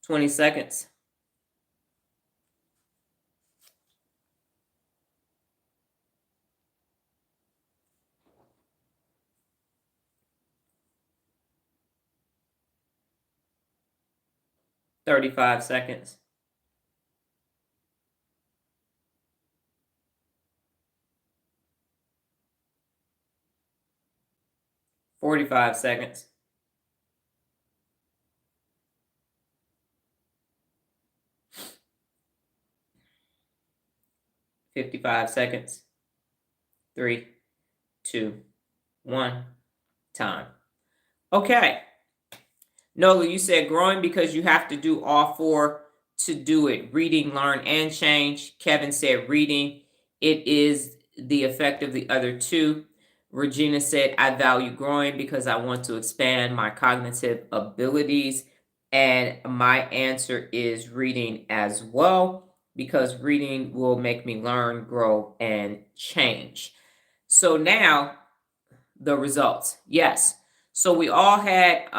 20 seconds. $35 seconds. 45 seconds. 55 seconds. 3, 2, 1. Time. Okay. Nola, you said growing because you have to do all four to do it. Reading, learn, and change. Kevin said reading. It is the effect of the other two. Regina said, I value growing because I want to expand my cognitive abilities. And my answer is reading as well, because reading will make me learn, grow, and change. So now the results. Yes. So we all had,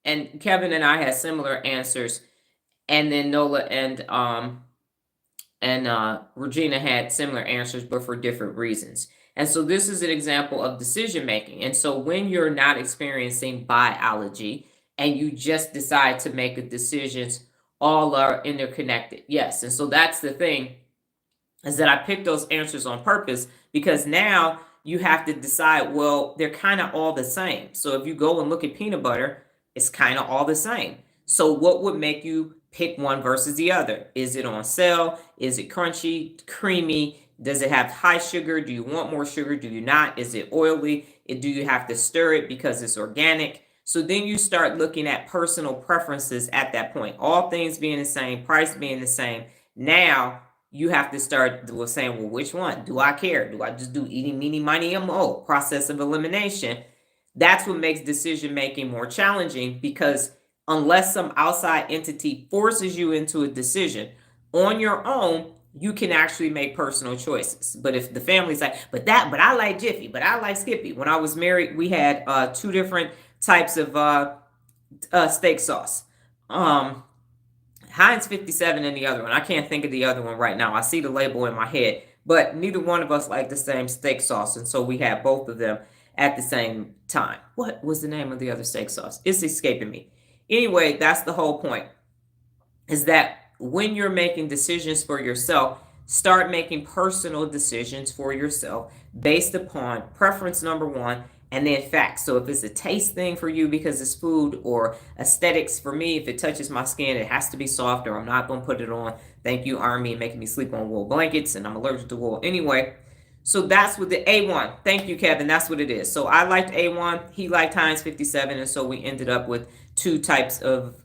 and Kevin and I had similar answers. And then Nola and Regina had similar answers, but for different reasons. And so this is an example of decision making. And so when you're not experiencing biology and you just decide to make a decisions, all are interconnected. Yes. And so that's the thing, is that I picked those answers on purpose, because now you have to decide, well, they're kind of all the same. So if you go and look at peanut butter, it's kind of all the same. So what would make you pick one versus the other? Is it on sale? Is it crunchy, creamy? Does it have high sugar? Do you want more sugar? Do you not? Is it oily? Do you have to stir it because it's organic? So then you start looking at personal preferences at that point. All things being the same, price being the same. Now you have to start saying, well, which one? Do I care? Do I just do eating, meeny, miny, mo, process of elimination? That's what makes decision making more challenging, because unless some outside entity forces you into a decision, on your own, you can actually make personal choices. But if the family's like, but I like Jiffy, but I like Skippy. When I was married, we had two different types of steak sauce. Heinz 57 and the other one. I can't think of the other one right now. I see the label in my head, but neither one of us liked the same steak sauce. And so we had both of them at the same time. What was the name of the other steak sauce? It's escaping me. Anyway, that's the whole point, is that when you're making decisions for yourself, start making personal decisions for yourself based upon preference number one, and then facts. So if it's a taste thing for you because it's food, or aesthetics for me, if it touches my skin, it has to be soft, or I'm not going to put it on. Thank you, Army, making me sleep on wool blankets, and I'm allergic to wool anyway. So that's what the A1. Thank you, Kevin. That's what it is. So I liked A1. He liked Heinz 57. And so we ended up with two types of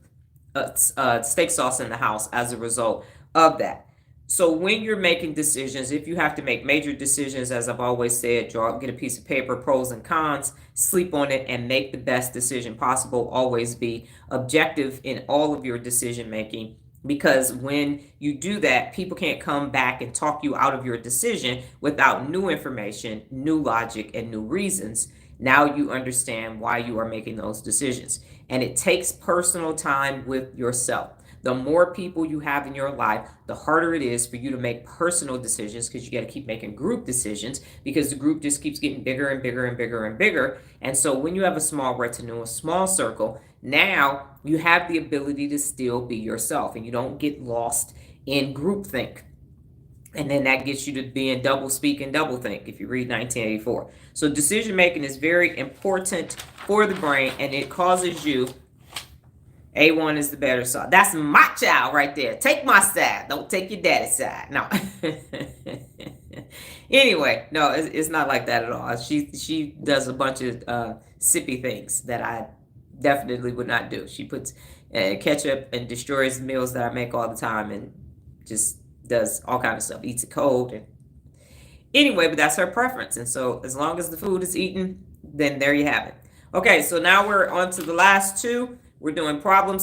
steak sauce in the house as a result of that. So when you're making decisions, if you have to make major decisions, as I've always said, get a piece of paper, pros and cons, sleep on it, and make the best decision possible. Always be objective in all of your decision making, because when you do that, people can't come back and talk you out of your decision without new information, new logic, and new reasons. Now you understand why you are making those decisions. And it takes personal time with yourself. The more people you have in your life, the harder it is for you to make personal decisions, because you got to keep making group decisions, because the group just keeps getting bigger and bigger and bigger and bigger. And so when you have a small retinue, a small circle, now you have the ability to still be yourself, and you don't get lost in groupthink. And then that gets you to being double speak and double think, if you read 1984. So decision making is very important for the brain, and it causes you. A1 is the better side. That's my child right there. Take my side. Don't take your daddy's side. No. Anyway, no, it's not like that at all. She does a bunch of sippy things that I definitely would not do. She puts ketchup and destroys meals that I make all the time, and just does all kinds of stuff. Eats it cold. And anyway, but that's her preference. And so as long as the food is eaten, then there you have it. Okay, so now we're on to the last two. We're doing problem